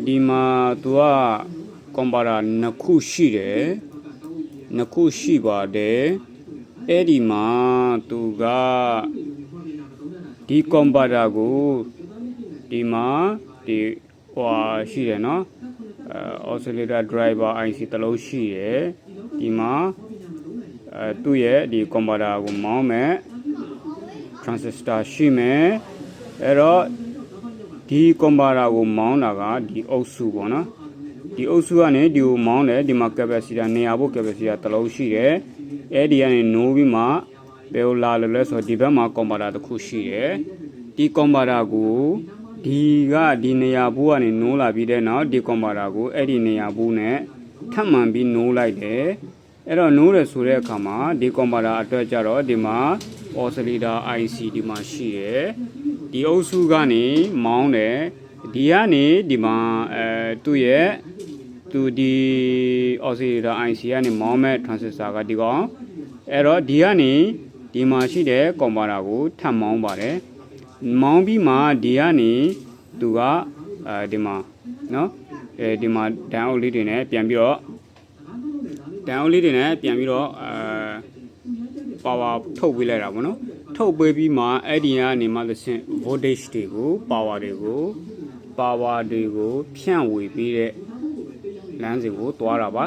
ဒီမှာသူကကွန်ပါတာနှစ်ခုရှိတယ်နှစ်ခုရှိပါတယ်အဲ့ဒီမှာသူကဒီကွန်ပါတာကိုဒီမှာဒီဟွာရှိတယ်နော်oscillator driver IC တစ်လုံးရှိတယ်ဒီမှာသူ့ရဲ့ဒီကွန်ပါတာကိုမောင်းမယ် transistor ရှိမယ်အဲ့တော့ဒီကွန်ပါတာကိုမောင်းတာကဒီအုပ်စုပေါ့နော်ဒီအုပ်စုကနေဒီကိုမောင်းတယ်ဒီမှာ capacitor နေရာဖို့ capacitor တစ်လုံးရှိတယ်အဲ့ဒီကနေနိုးပြီးမှဘယ်လိုလာလဲဆိုတော့ဒီဘက်မှာကွန်ပါတာတစ်ခုရှိတယ်ဒီကွန်ပါတာကိုဒီနေရာဘူးကနေနိုးလာပြီးတဲ့နောက်ဒီကွန်ပါတာကိုအဲ့ဒီနေရာဘူးနဲ့ထပ်မှန်ပြီးနိုးလိုက်တယ်အဲ့တော့နိုးရဆိုတဲ့အခါမှာဒီကွန်ပါတာအတွက်ကြတော့ဒီမှာ oscillator IC ဒီမှာရှိတယ်ဒီအုပ်စုကနေမောင်းတယ်ဒီကနေဒီမှာသူ့ရဲ့ဒီ oscillator IC ကနေမောင်းမဲ့ transistor ကဒီကောင်အဲ့တော့ဒီကနေဒီမှာရှိတဲ့ကွန်ပါတာကိုထပ်မောင်းပါတယ်မောင်းပြီးမှဒီကနေသူကဒီမှာနော်ဒီမှာဒန်အုပ်လေးတွေနဲ့ပြန်ပြီးတော့ပါဝါထုတ်ပေးလိုက်တာပေါ့နော်ထုတ်ပေးပြီးမှအဲ့ဒီကနေမှသဖြင့် voltage တွေကို power တွေကိုဖြန့်ဝေပေးတဲ့လမ်းစဉ်ကိုတွားတာပါ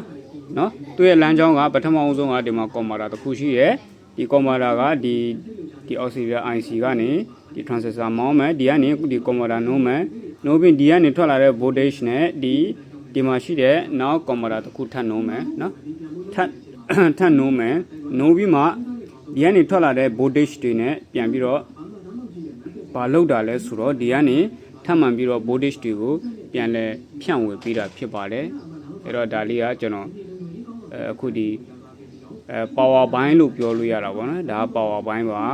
နော်သူ့ရဲ့လမ်းကြောင်းကပထမအဆုံးကဒီမှာကွန်ပါတာတစ်ခုရှိတယ်ဒီကွန်ပါတာကဒီ oscillator IC ကနေဒီ transistor မောင်းမယ်ဒီကနေဒီကွန်ပါတာနိုးမယ်နိုးပြီးဒီကနေထွက်လာတဲ့ voltage နဲ့ဒီမှာရှိတဲ့နောက်ကွန်ပါတာတစ်ခုထပ်နိုးမယ်နော်ထပ်နိုးမယ်နိုးပြီးမှဒီကနေထွက်လာတဲ့ voltage တွေနဲ့ပြန်ပြီးတော့ဘာလောက်တာလဲဆိုတော့ဒီကနေထပ်မှန်ပြီးတော့ voltage တွေကိုပြန်လဲဖြန့်ဝေပေးတာဖြစ်ပါတယ်အဲ့တော့ဒါလေးကကျွန်တော်အခုဒီpower ဘိုင်းလို့ပြောလို့ရတာပေါ့နော်ဒါ power ဘိုင်းပါ